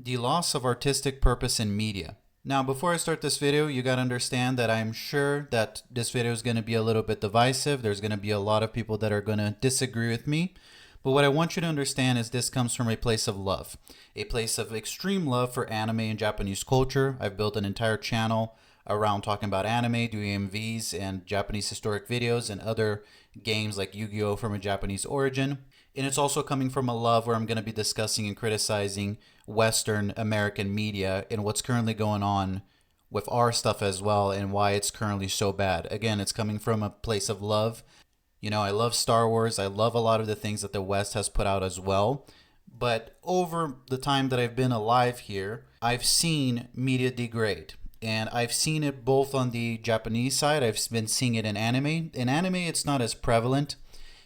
The loss of artistic purpose in media. Now, before I start this video, you gotta understand that I'm sure that this video is gonna be a little bit divisive. There's gonna be a lot of people that are gonna disagree with me. But what I want you to understand is this comes from a place of love, a place of extreme love for anime and Japanese culture. I've built an entire channel around talking about anime, doing MVs and Japanese historic videos and other games like Yu-Gi-Oh! From a Japanese origin. And it's also coming from a love where I'm going to be discussing and criticizing Western American media and what's currently going on with our stuff as well and why it's currently so bad. Again, it's coming from a place of love. You know, I love Star Wars. I love a lot of the things that the West has put out as well. But over the time that I've been alive here, I've seen media degrade. And I've seen it both on the Japanese side. I've been seeing it in anime. In anime, it's not as prevalent.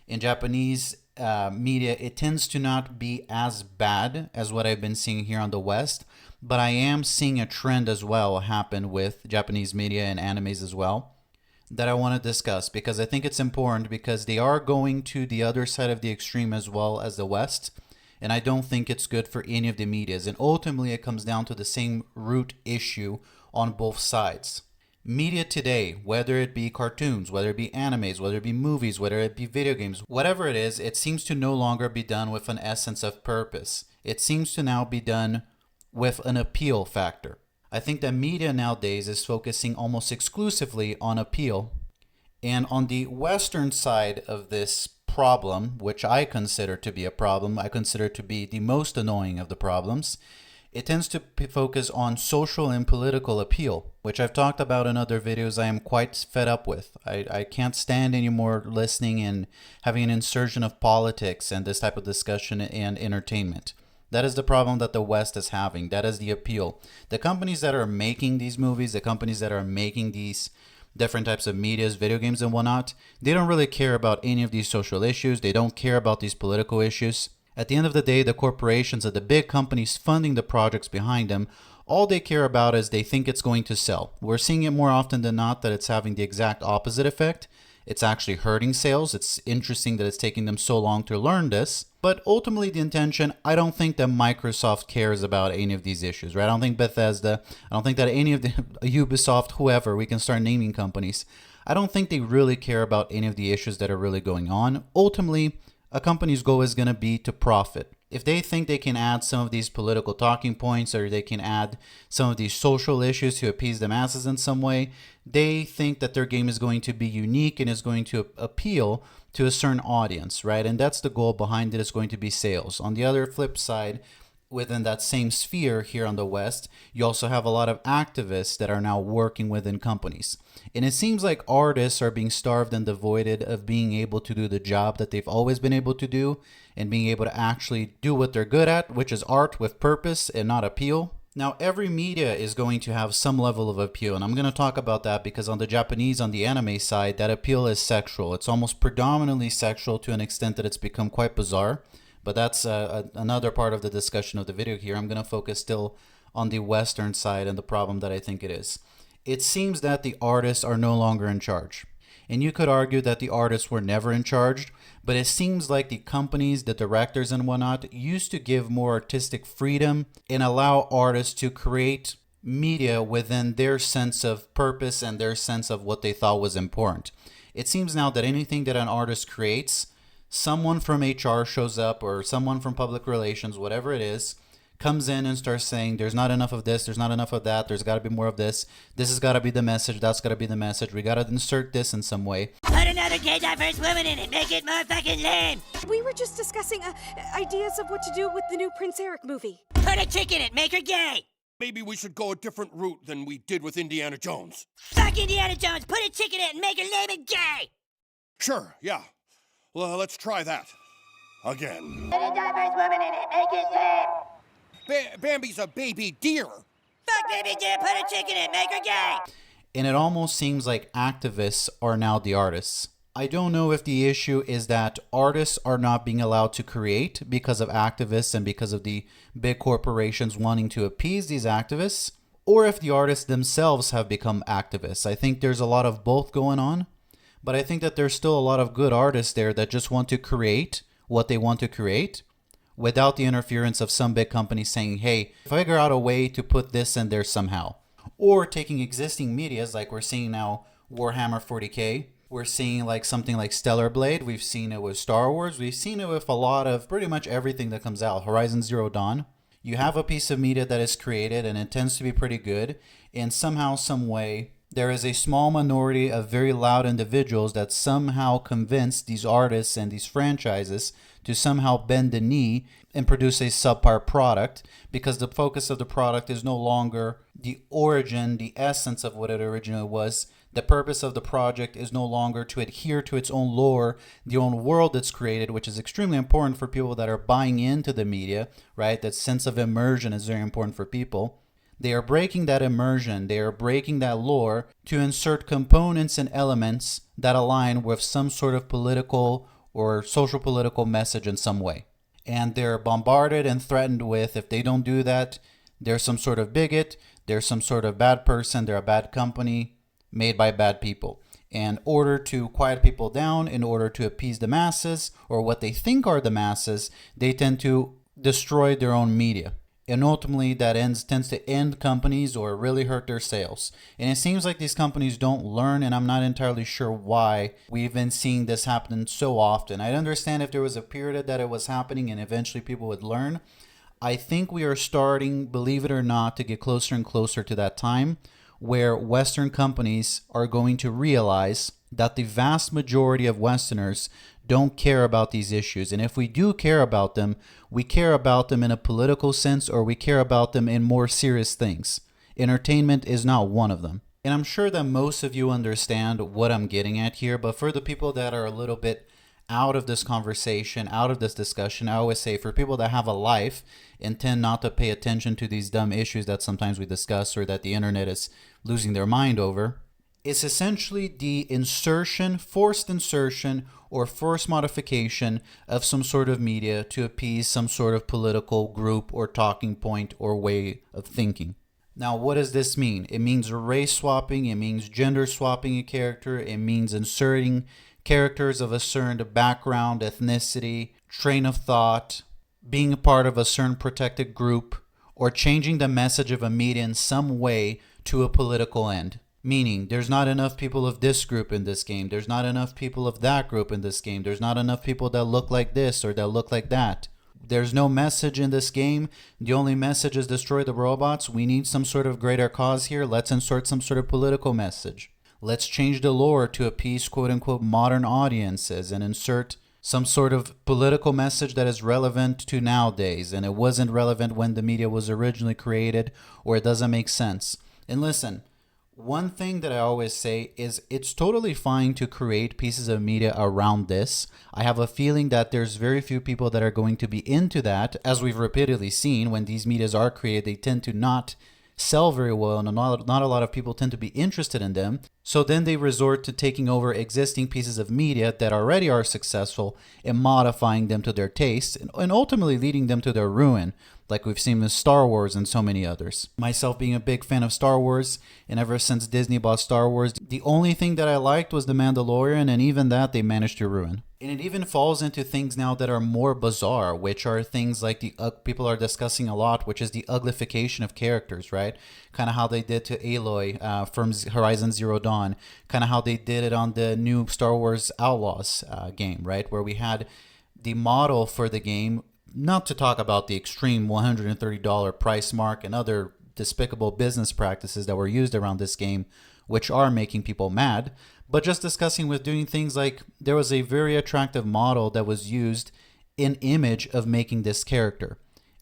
In Japanese media, it tends to not be as bad as what I've been seeing here on the West. But I am seeing a trend as well happen with Japanese media and animes as well that I want to discuss, because I think it's important, because they are going to the other side of the extreme as well as the West. And I don't think it's good for any of the medias. And ultimately, it comes down to the same root issue on both sides. Media today, whether it be cartoons, whether it be animes, whether it be movies, whether it be video games, whatever it is, it seems to no longer be done with an essence of purpose. It seems to now be done with an appeal factor. I think that media nowadays is focusing almost exclusively on appeal. And on the Western side of this problem, which I consider to be a problem, I consider to be the most annoying of the problems, it tends to focus on social and political appeal, which I've talked about in other videos. I am quite fed up with. I can't stand anymore listening and having an insertion of politics and this type of discussion and entertainment. That is the problem that the West is having. That is the appeal. The companies that are making these movies, the companies that are making these different types of medias, video games and whatnot, they don't really care about any of these social issues. They don't care about these political issues. At the end of the day, the corporations and the big companies funding the projects behind them, all they care about is they think it's going to sell. We're seeing it more often than not that it's having the exact opposite effect. It's actually hurting sales. It's interesting that it's taking them so long to learn this. But ultimately, the intention, I don't think that Microsoft cares about any of these issues, right? I don't think Bethesda, I don't think that any of the Ubisoft, whoever, we can start naming companies. I don't think they really care about any of the issues that are really going on. Ultimately, a company's goal is going to be to profit. If they think they can add some of these political talking points, or they can add some of these social issues to appease the masses in some way, they think that their game is going to be unique and is going to appeal to a certain audience, right? And that's the goal behind it, is going to be sales. On the other flip side, within that same sphere here on the West, you also have a lot of activists that are now working within companies. And it seems like artists are being starved and devoided of being able to do the job that they've always been able to do, and being able to actually do what they're good at, which is art with purpose and not appeal. Now, every media is going to have some level of appeal, and I'm going to talk about that because on the Japanese, on the anime side, that appeal is sexual. It's almost predominantly sexual to an extent that it's become quite bizarre. But that's another part of the discussion of the video here. I'm going to focus still on the Western side and the problem that I think it is. It seems that the artists are no longer in charge. And you could argue that the artists were never in charge, but it seems like the companies, the directors and whatnot, used to give more artistic freedom and allow artists to create media within their sense of purpose and their sense of what they thought was important. It seems now that anything that an artist creates, someone from HR shows up, or someone from public relations, whatever it is, comes in and starts saying, there's not enough of this, there's not enough of that, there's got to be more of this has got to be the message, that's got to be the message, we got to insert this in some way. Put another gay diverse woman in it, make it more fucking lame. We were just discussing ideas of what to do with the new Prince Eric movie. Put a chick in it, make her gay. Maybe we should go a different route than we did with Indiana Jones. Fuck Indiana Jones, put a chick in it and make her lame and gay. Sure, yeah. Well, let's try that. Again. Put a diverse woman in it, make it lame. Bambi's a baby deer. Fuck baby deer, put a chick in it, make her gay. And it almost seems like activists are now the artists. I don't know if the issue is that artists are not being allowed to create because of activists and because of the big corporations wanting to appease these activists, or if the artists themselves have become activists. I think there's a lot of both going on, but I think that there's still a lot of good artists there that just want to create what they want to create, without the interference of some big company saying, hey, figure out a way to put this in there somehow. Or taking existing medias like we're seeing now Warhammer 40k. We're seeing like something like Stellar Blade. We've seen it with Star Wars. We've seen it with a lot of pretty much everything that comes out. Horizon Zero Dawn. You have a piece of media that is created and it tends to be pretty good. And somehow, some way, there is a small minority of very loud individuals that somehow convince these artists and these franchises to somehow bend the knee and produce a subpar product, because the focus of the product is no longer the origin, the essence of what it originally was. The purpose of the project is no longer to adhere to its own lore, the own world that's created, which is extremely important for people that are buying into the media, right? That sense of immersion is very important for people. They are breaking that immersion, they are breaking that lore to insert components and elements that align with some sort of political or social political message in some way. And they're bombarded and threatened with, if they don't do that, they're some sort of bigot, they're some sort of bad person, they're a bad company made by bad people. In order to quiet people down, in order to appease the masses, or what they think are the masses, they tend to destroy their own media. And ultimately, that tends to end companies or really hurt their sales. And it seems like these companies don't learn, and I'm not entirely sure why we've been seeing this happen so often. I understand if there was a period that it was happening and eventually people would learn. I think we are starting, believe it or not, to get closer and closer to that time where Western companies are going to realize that the vast majority of Westerners don't care about these issues. And if we do care about them, we care about them in a political sense, or we care about them in more serious things. Entertainment is not one of them. And I'm sure that most of you understand what I'm getting at here, but for the people that are a little bit out of this conversation, out of this discussion, I always say for people that have a life and tend not to pay attention to these dumb issues that sometimes we discuss or that the internet is losing their mind over, it's essentially the insertion, forced insertion, or forced modification of some sort of media to appease some sort of political group or talking point or way of thinking. Now, what does this mean? It means race swapping, it means gender swapping a character, it means inserting characters of a certain background, ethnicity, train of thought, being a part of a certain protected group, or changing the message of a media in some way to a political end. Meaning, there's not enough people of this group in this game, there's not enough people of that group in this game, there's not enough people that look like this or that look like that. There's no message in this game, the only message is destroy the robots. We need some sort of greater cause here, let's insert some sort of political message. Let's change the lore to appease quote-unquote modern audiences and insert some sort of political message that is relevant to nowadays, and it wasn't relevant when the media was originally created, or it doesn't make sense. And listen, one thing that I always say is it's totally fine to create pieces of media around this. I have a feeling that there's very few people that are going to be into that. As we've repeatedly seen, when these medias are created, they tend to not sell very well, and not a lot of people tend to be interested in them. So then they resort to taking over existing pieces of media that already are successful and modifying them to their taste, and ultimately leading them to their ruin, like we've seen with Star Wars and so many others. Myself being a big fan of Star Wars, and ever since Disney bought Star Wars, the only thing that I liked was The Mandalorian, and even that they managed to ruin. And it even falls into things now that are more bizarre, which are things like people are discussing a lot, which is the uglification of characters, right? Kind of how they did to Aloy from Horizon Zero Dawn, kind of how they did it on the new Star Wars Outlaws game, right? Where we had the model for the game, not to talk about the extreme $130 price mark and other despicable business practices that were used around this game, which are making people mad, but just discussing with doing things like there was a very attractive model that was used in image of making this character.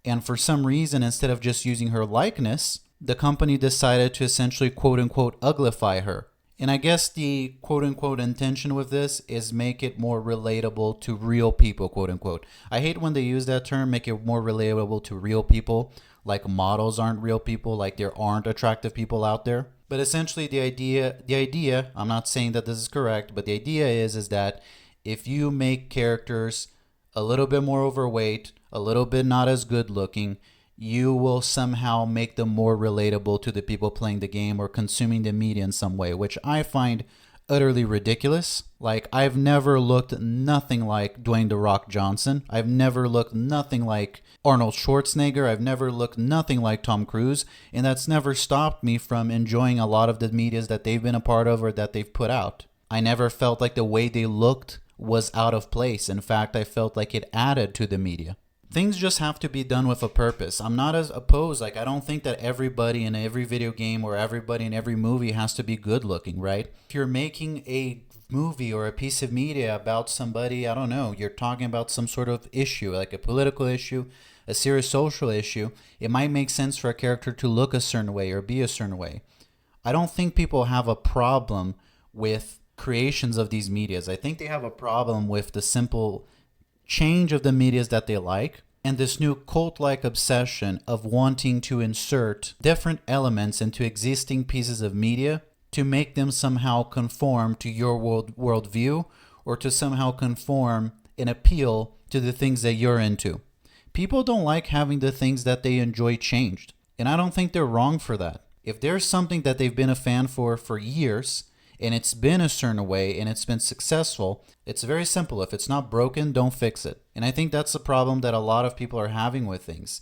And for some reason, instead of just using her likeness, the company decided to essentially quote unquote uglify her. And I guess the quote unquote intention with this is make it more relatable to real people, quote unquote. I hate when they use that term, make it more relatable to real people, like models aren't real people, like there aren't attractive people out there. But essentially the idea, I'm not saying that this is correct, but the idea is that if you make characters a little bit more overweight, a little bit not as good looking, you will somehow make them more relatable to the people playing the game or consuming the media in some way, which I find utterly ridiculous. Like, I've never looked nothing like Dwayne "The Rock" Johnson. I've never looked nothing like Arnold Schwarzenegger. I've never looked nothing like Tom Cruise. And that's never stopped me from enjoying a lot of the medias that they've been a part of or that they've put out. I never felt like the way they looked was out of place. In fact, I felt like it added to the media. Things just have to be done with a purpose. I'm not as opposed. Like, I don't think that everybody in every video game or everybody in every movie has to be good looking, right? If you're making a movie or a piece of media about somebody, I don't know, you're talking about some sort of issue, like a political issue, a serious social issue, it might make sense for a character to look a certain way or be a certain way. I don't think people have a problem with creations of these medias. I think they have a problem with the simple change of the medias that they like and this new cult-like obsession of wanting to insert different elements into existing pieces of media to make them somehow conform to your worldview or to somehow conform and appeal to the things that you're into. People don't like having the things that they enjoy changed, and I don't think they're wrong for that. If there's something that they've been a fan for years, and it's been a certain way and it's been successful, it's very simple. If it's not broken, don't fix it. And I think that's the problem that a lot of people are having with things.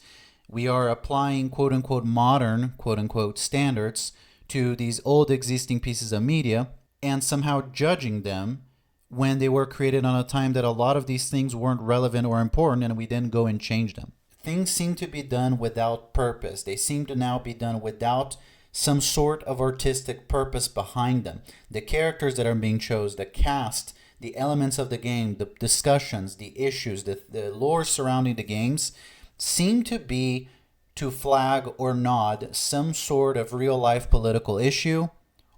We are applying quote unquote modern quote unquote standards to these old existing pieces of media and somehow judging them when they were created on a time that a lot of these things weren't relevant or important and we didn't go and change them. Things seem to be done without purpose. They seem to now be done without some sort of artistic purpose behind them. The characters that are being chosen, the cast, the elements of the game, the discussions, the issues, the lore surrounding the games seem to be to flag or nod some sort of real life political issue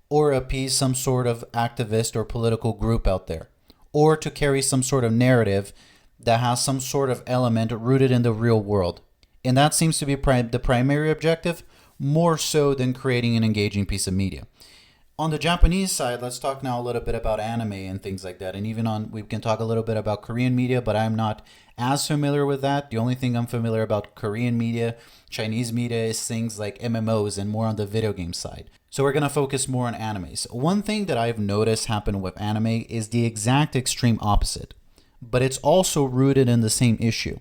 or appease some sort of activist or political group out there, or to carry some sort of narrative that has some sort of element rooted in the real world. And that seems to be the primary objective, more so than creating an engaging piece of media. On the Japanese side, let's talk now a little bit about anime and things like that. And even we can talk a little bit about Korean media, but I'm not as familiar with that. The only thing I'm familiar about Korean media, Chinese media, is things like MMOs and more on the video game side. So we're going to focus more on animes. One thing that I've noticed happen with anime is the exact extreme opposite, but it's also rooted in the same issue,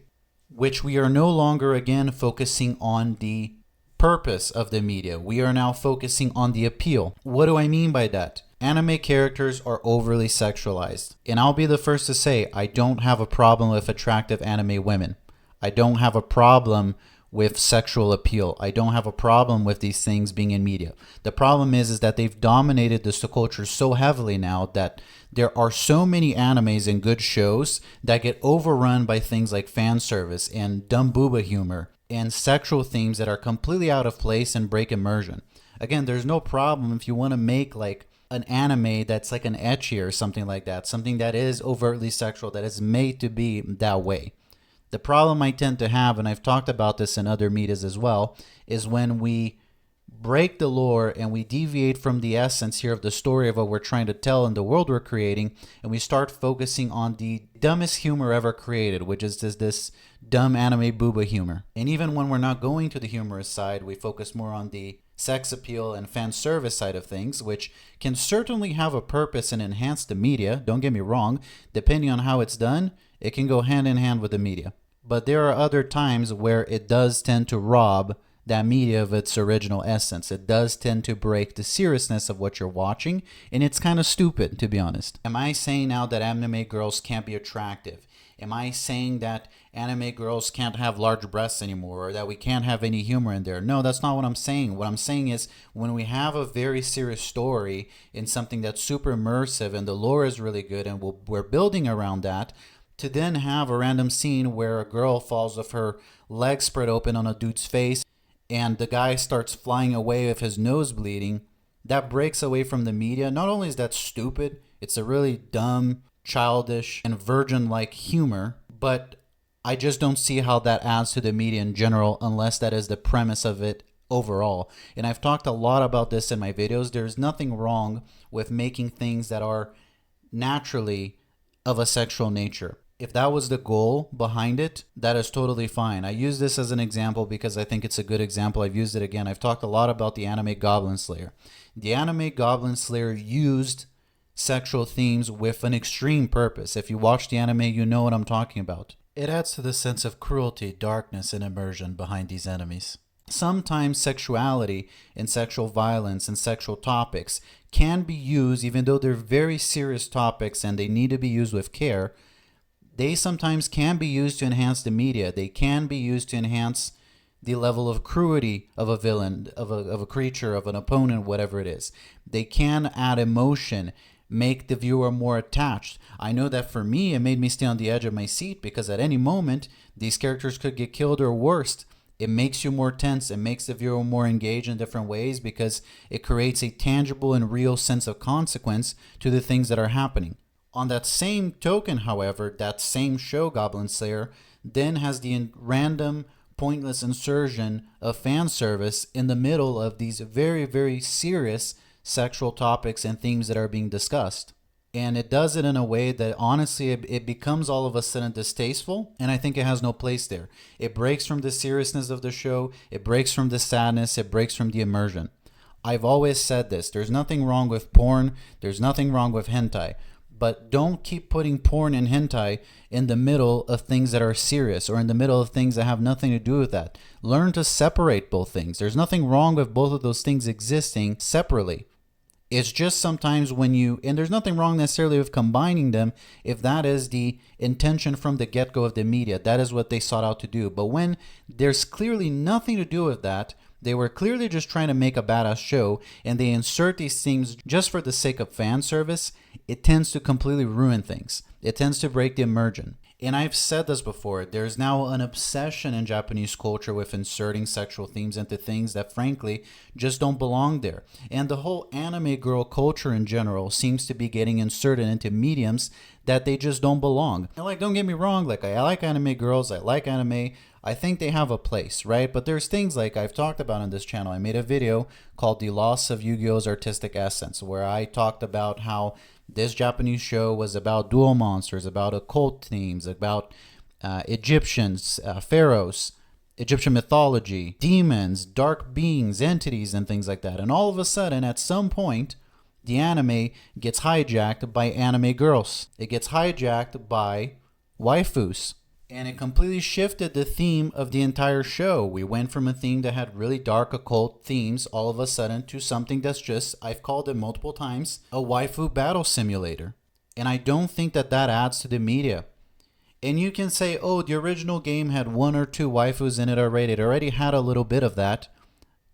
which we are no longer again focusing on the purpose of the media. We are now focusing on the appeal. What do I mean by that? Anime characters are overly sexualized. And I'll be the first to say, I don't have a problem with attractive anime women. I don't have a problem with sexual appeal. I don't have a problem with these things being in media. The problem is that they've dominated this culture so heavily now that there are so many animes and good shows that get overrun by things like fan service and dumb booba humor and sexual themes that are completely out of place and break immersion. Again, there's no problem if you want to make like an anime that's like an ecchi or something like that, something that is overtly sexual, that is made to be that way. The problem I tend to have, and I've talked about this in other medias as well, is when we break the lore and we deviate from the essence here of the story of what we're trying to tell in the world we're creating, and we start focusing on the dumbest humor ever created, which is this dumb anime booba humor. And even when we're not going to the humorous side, we focus more on the sex appeal and fan service side of things, which can certainly have a purpose and enhance the media. Don't get me wrong, depending on how it's done, it can go hand in hand with the media. But there are other times where it does tend to rob that media of its original essence. It does tend to break the seriousness of what you're watching, and it's kind of stupid, to be honest. Am I saying now that anime girls can't be attractive? Am I saying that anime girls can't have large breasts anymore, or that we can't have any humor in there? No, that's not what I'm saying. What I'm saying is when we have a very serious story in something that's super immersive and the lore is really good and we're building around that, to then have a random scene where a girl falls with her legs spread open on a dude's face and the guy starts flying away with his nose bleeding, that breaks away from the media. Not only is that stupid, it's a really dumb, childish, and virgin-like humor, but I just don't see how that adds to the media in general unless that is the premise of it overall. And I've talked a lot about this in my videos. There's nothing wrong with making things that are naturally of a sexual nature. If that was the goal behind it, that is totally fine. I use this as an example because I think it's a good example. I've used it again. I've talked a lot about the anime Goblin Slayer. The anime Goblin Slayer used sexual themes with an extreme purpose. If you watch the anime, you know what I'm talking about. It adds to the sense of cruelty, darkness, and immersion behind these enemies. Sometimes sexuality and sexual violence and sexual topics can be used, even though they're very serious topics and they need to be used with care. They sometimes can be used to enhance the media. They can be used to enhance the level of cruelty of a villain, of a creature, of an opponent, whatever it is. They can add emotion, make the viewer more attached. I know that for me, it made me stay on the edge of my seat because at any moment, these characters could get killed or worse. It makes you more tense. It makes the viewer more engaged in different ways because it creates a tangible and real sense of consequence to the things that are happening. On that same token, however, that same show, Goblin Slayer, then has the random, pointless insertion of fan service in the middle of these very, very serious sexual topics and themes that are being discussed. And it does it in a way that honestly it becomes all of a sudden distasteful, and I think it has no place there. It breaks from the seriousness of the show, it breaks from the sadness, it breaks from the immersion. I've always said this, there's nothing wrong with porn, there's nothing wrong with hentai, but don't keep putting porn and hentai in the middle of things that are serious or in the middle of things that have nothing to do with that. Learn to separate both things. There's nothing wrong with both of those things existing separately. It's just sometimes when and there's nothing wrong necessarily with combining them if that is the intention from the get-go of the media. That is what they sought out to do. But when there's clearly nothing to do with that, they were clearly just trying to make a badass show and they insert these things just for the sake of fan service, it tends to completely ruin things. It tends to break the immersion. And I've said this before, there's now an obsession in Japanese culture with inserting sexual themes into things that frankly just don't belong there. And the whole anime girl culture in general seems to be getting inserted into mediums that they just don't belong. And like, don't get me wrong, like I like anime girls, I like anime, I think they have a place, right? But there's things like I've talked about on this channel. I made a video called The Loss of Yu-Gi-Oh's Artistic Essence, where I talked about how this Japanese show was about duel monsters, about occult themes, about Egyptians, pharaohs, Egyptian mythology, demons, dark beings, entities, and things like that. And all of a sudden, at some point, the anime gets hijacked by anime girls. It gets hijacked by waifus. And it completely shifted the theme of the entire show. We went from a theme that had really dark occult themes all of a sudden to something that's just, I've called it multiple times, a waifu battle simulator. And I don't think that that adds to the media. And you can say, oh, the original game had one or two waifus in it already. It already had a little bit of that.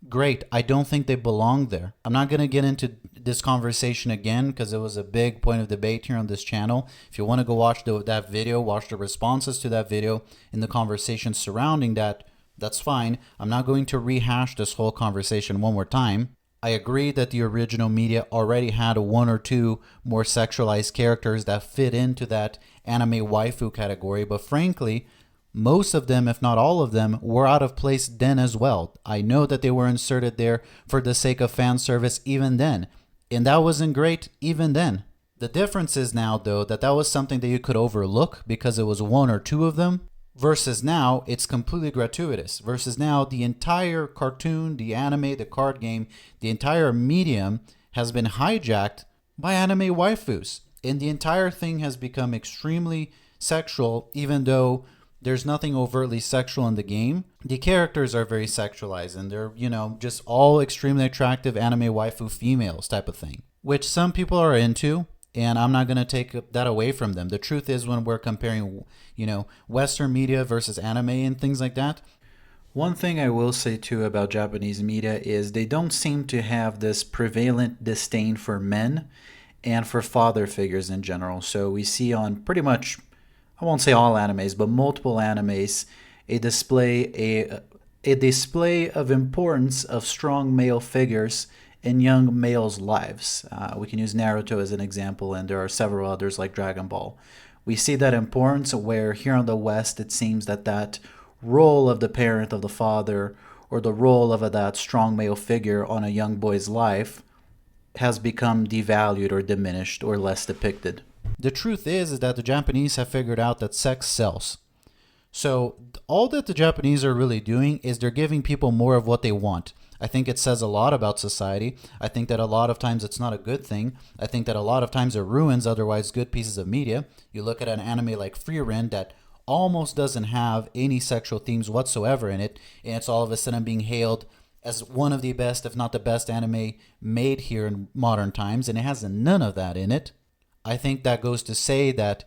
Great. I don't think they belong there. I'm not going to get into this conversation again because it was a big point of debate here on this channel. If you want to go watch that video, watch the responses to that video in the conversation surrounding that, that's fine. I'm not going to rehash this whole conversation one more time. I agree that the original media already had one or two more sexualized characters that fit into that anime waifu category, but frankly, most of them, if not all of them, were out of place then as well. I know that they were inserted there for the sake of fan service even then. And that wasn't great even then. The difference is now, though, that was something that you could overlook because it was one or two of them. Versus now, it's completely gratuitous. Versus now, the entire cartoon, the anime, the card game, the entire medium has been hijacked by anime waifus. And the entire thing has become extremely sexual, even though there's nothing overtly sexual in the game. The characters are very sexualized and they're, just all extremely attractive anime waifu females type of thing, which some people are into, and I'm not going to take that away from them. The truth is when we're comparing, Western media versus anime and things like that, one thing I will say too about Japanese media is they don't seem to have this prevalent disdain for men and for father figures in general. So we see on pretty much, I won't say all animes, but multiple animes, a display of importance of strong male figures in young males' lives. We can use Naruto as an example, and there are several others like Dragon Ball. We see that importance where here in the West, it seems that role of the parent, of the father, or the role of that strong male figure on a young boy's life has become devalued or diminished or less depicted. The truth is that the Japanese have figured out that sex sells. So all that the Japanese are really doing is they're giving people more of what they want. I think it says a lot about society. I think that a lot of times it's not a good thing. I think that a lot of times it ruins otherwise good pieces of media. You look at an anime like Free Rend that almost doesn't have any sexual themes whatsoever in it, and it's all of a sudden being hailed as one of the best, if not the best anime made here in modern times, and it has none of that in it. I think that goes to say that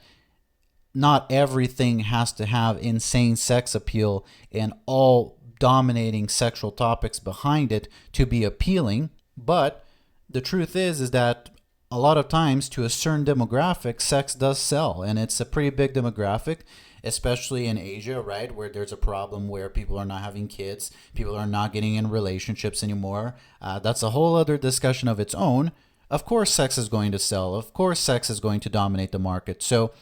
not everything has to have insane sex appeal and all dominating sexual topics behind it to be appealing. But the truth is that a lot of times to a certain demographic, sex does sell, and it's a pretty big demographic, especially in Asia, right, where there's a problem where people are not having kids, people are not getting in relationships anymore. That's a whole other discussion of its own. Of course, sex is going to sell. Of course, sex is going to dominate the market. So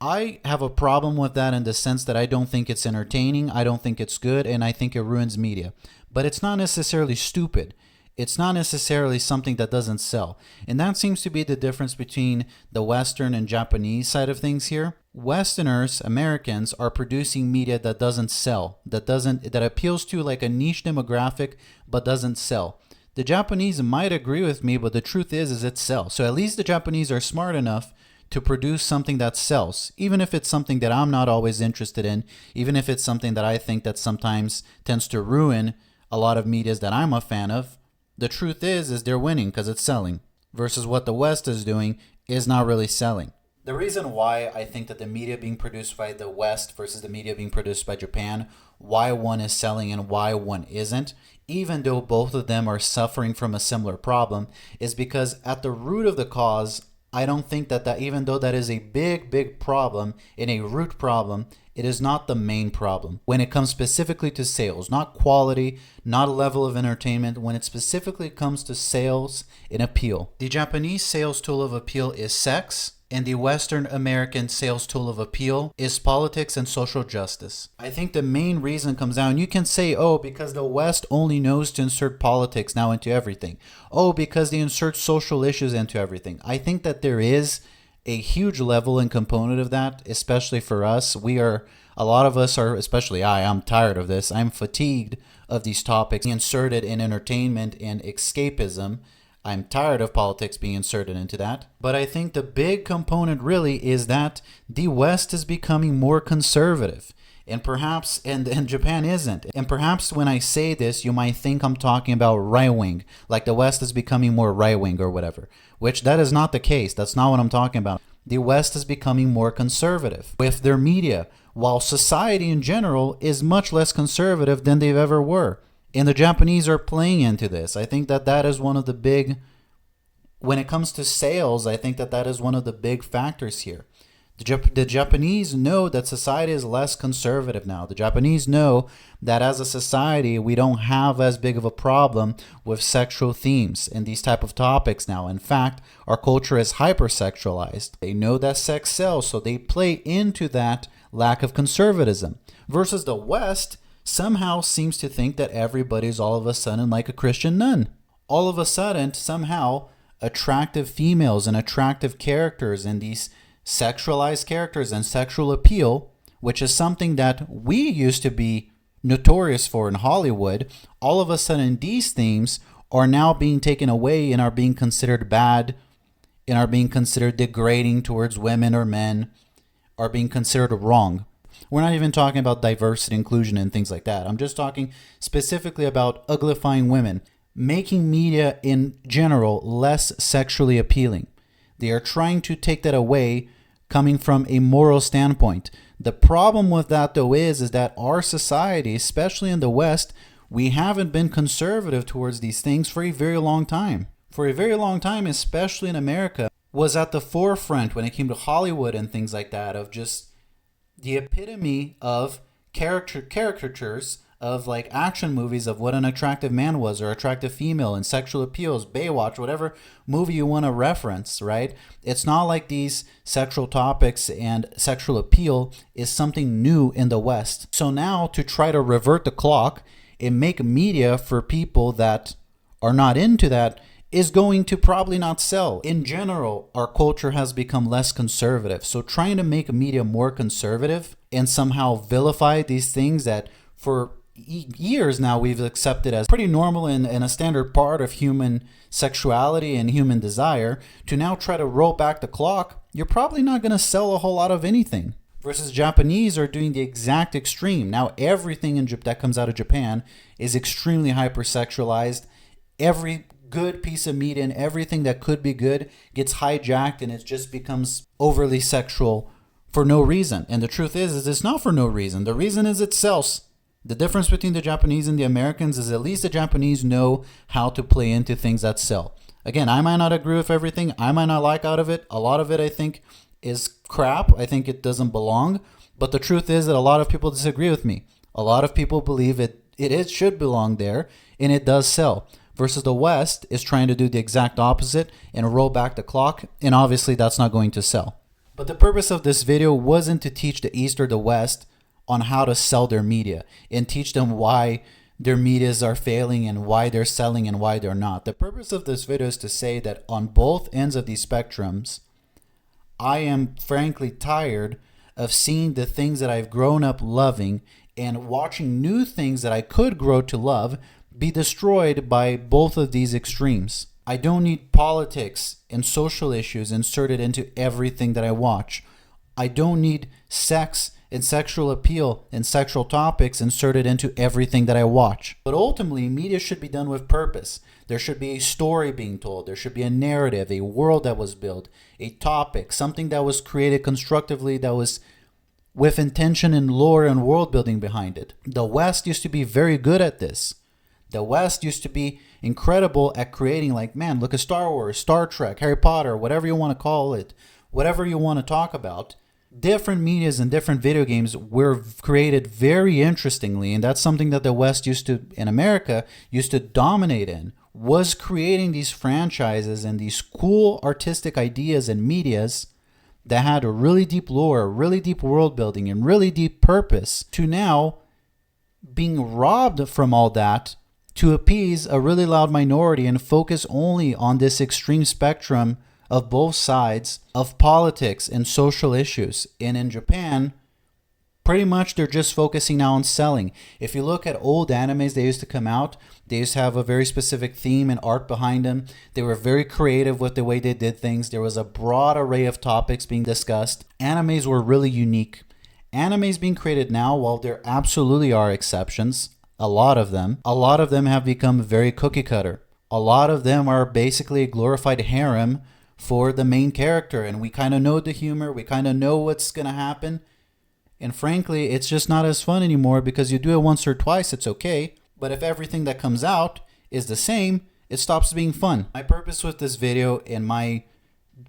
I have a problem with that in the sense that I don't think it's entertaining, I don't think it's good, and I think it ruins media. But it's not necessarily stupid. It's not necessarily something that doesn't sell. And that seems to be the difference between the Western and Japanese side of things here. Westerners, Americans, are producing media that doesn't sell, that appeals to like a niche demographic but doesn't sell. The Japanese might agree with me, but the truth is it sells. So at least the Japanese are smart enough to produce something that sells, even if it's something that I'm not always interested in, even if it's something that I think that sometimes tends to ruin a lot of medias that I'm a fan of. The truth is they're winning because it's selling, versus what the West is doing is not really selling. The reason why I think that the media being produced by the West versus the media being produced by Japan, why one is selling and why one isn't, even though both of them are suffering from a similar problem, is because at the root of the cause, I don't think that even though that is a big problem and a root problem, it is not the main problem when it comes specifically to sales, not quality, not a level of entertainment. When it specifically comes to sales and appeal, the Japanese sales tool of appeal is sex, and the Western American sales tool of appeal is politics and social justice. I think the main reason comes down, you can say, oh, because the West only knows to insert politics now into everything. Oh, because they insert social issues into everything. I think that there is a huge level and component of that, especially for us. A lot of us are, especially I'm tired of this. I'm fatigued of these topics inserted in entertainment and escapism. I'm tired of politics being inserted into that. But I think the big component really is that the West is becoming more conservative. And perhaps, and Japan isn't. And perhaps when I say this, you might think I'm talking about right-wing, like the West is becoming more right-wing or whatever, which that is not the case. That's not what I'm talking about. The West is becoming more conservative with their media, while society in general is much less conservative than they've ever were. And the Japanese are playing into this. I think that is one of the big, when it comes to sales, I think that is one of the big factors here. The Japanese know that society is less conservative now. The Japanese know that as a society, we don't have as big of a problem with sexual themes and these type of topics now. In fact, our culture is hypersexualized. They know that sex sells, so they play into that lack of conservatism. Versus the West somehow seems to think that everybody's all of a sudden like a Christian nun. All of a sudden, somehow, attractive females and attractive characters and these sexualized characters and sexual appeal, which is something that we used to be notorious for in Hollywood, all of a sudden these themes are now being taken away and are being considered bad and are being considered degrading towards women or men, are being considered wrong. We're not even talking about diversity, inclusion, and things like that. I'm just talking specifically about uglifying women, making media in general less sexually appealing. They are trying to take that away coming from a moral standpoint. The problem with that, though, is that our society, especially in the West, we haven't been conservative towards these things for a very long time. For a very long time, especially in America, was at the forefront when it came to Hollywood and things like that, of just the epitome of caricatures of like action movies of what an attractive man was or attractive female and sexual appeals, Baywatch, whatever movie you want to reference, right? It's not like these sexual topics and sexual appeal is something new in the West. So now to try to revert the clock and make media for people that are not into that is going to probably not sell. In general, our culture has become less conservative. So trying to make media more conservative and somehow vilify these things that for years now we've accepted as pretty normal and a standard part of human sexuality and human desire, to now try to roll back the clock, you're probably not going to sell a whole lot of anything. Versus Japanese are doing the exact extreme. Now everything that comes out of Japan is extremely hypersexualized. Every good piece of media and everything that could be good gets hijacked, and it just becomes overly sexual for no reason. And the truth is it's not for no reason. The reason is it sells. The difference between the Japanese and the Americans is at least the Japanese know how to play into things that sell. Again, I might not agree with everything. I might not like out of it. A lot of it, I think, is crap. I think it doesn't belong. But the truth is that a lot of people disagree with me. A lot of people believe it should belong there, and it does sell. Versus the West is trying to do the exact opposite and roll back the clock, and obviously that's not going to sell. But the purpose of this video wasn't to teach the East or the West on how to sell their media and teach them why their medias are failing and why they're selling and why they're not. The purpose of this video is to say that on both ends of these spectrums, I am frankly tired of seeing the things that I've grown up loving and watching new things that I could grow to love be destroyed by both of these extremes. I don't need politics and social issues inserted into everything that I watch. I don't need sex and sexual appeal and sexual topics inserted into everything that I watch. But ultimately, media should be done with purpose. There should be a story being told. There should be a narrative, a world that was built, a topic, something that was created constructively, that was with intention and lore and world building behind it. The West used to be very good at this. The West used to be incredible at creating, like, man, look at Star Wars, Star Trek, Harry Potter, whatever you want to call it, whatever you want to talk about. Different medias and different video games were created very interestingly, and that's something that the West in America used to dominate in, was creating these franchises and these cool artistic ideas and medias that had a really deep lore, really deep world building, and really deep purpose, to now being robbed from all that to appease a really loud minority and focus only on this extreme spectrum of both sides of politics and social issues. And in Japan, pretty much they're just focusing now on selling. If you look at old animes that used to come out, they used to have a very specific theme and art behind them. They were very creative with the way they did things. There was a broad array of topics being discussed. Animes were really unique. Animes being created now, while there absolutely are exceptions, a lot of them have become very cookie cutter. A lot of them are basically a glorified harem for the main character, and we kind of know the humor, we kind of know what's going to happen, and frankly, it's just not as fun anymore because you do it once or twice, it's okay, but if everything that comes out is the same, it stops being fun. My purpose with this video and my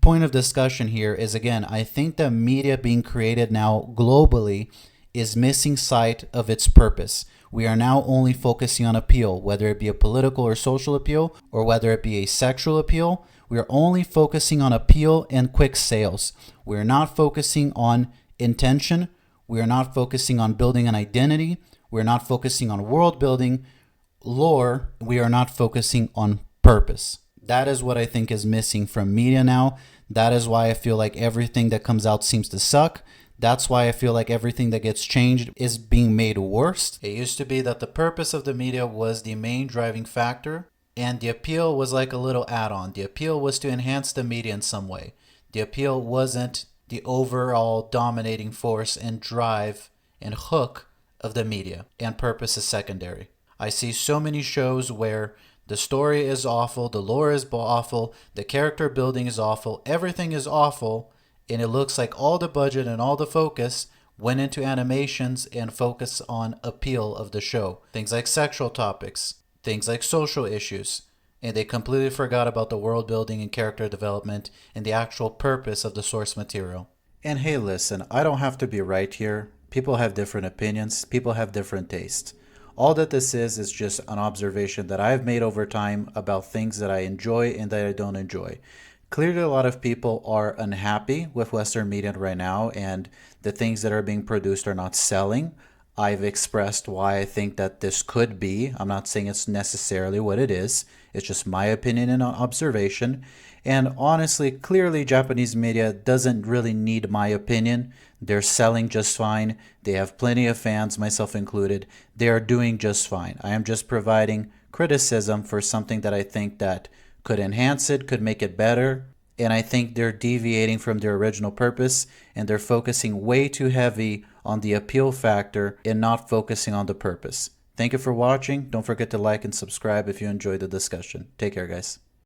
point of discussion here is, again, I think that media being created now globally is missing sight of its purpose. We are now only focusing on appeal, whether it be a political or social appeal, or whether it be a sexual appeal. We are only focusing on appeal and quick sales. We are not focusing on intention. We are not focusing on building an identity. We are not focusing on world building, lore. We are not focusing on purpose. That is what I think is missing from media now. That is why I feel like everything that comes out seems to suck. That's why I feel like everything that gets changed is being made worse. It used to be that the purpose of the media was the main driving factor, and the appeal was like a little add-on. The appeal was to enhance the media in some way. The appeal wasn't the overall dominating force and drive and hook of the media, and purpose is secondary. I see so many shows where the story is awful, the lore is awful, the character building is awful, everything is awful, and it looks like all the budget and all the focus went into animations and focus on appeal of the show. Things like sexual topics, things like social issues, and they completely forgot about the world building and character development and the actual purpose of the source material. And hey, listen, I don't have to be right here. People have different opinions, people have different tastes. All that this is just an observation that I've made over time about things that I enjoy and that I don't enjoy. Clearly, a lot of people are unhappy with Western media right now, and the things that are being produced are not selling. I've expressed why I think that this could be. I'm not saying it's necessarily what it is. It's just my opinion and observation. And honestly, clearly Japanese media doesn't really need my opinion. They're selling just fine. They have plenty of fans, myself included. They are doing just fine. I am just providing criticism for something that I think that could enhance it, could make it better. And I think they're deviating from their original purpose, and they're focusing way too heavy on the appeal factor and not focusing on the purpose. Thank you for watching. Don't forget to like and subscribe if you enjoyed the discussion. Take care, guys.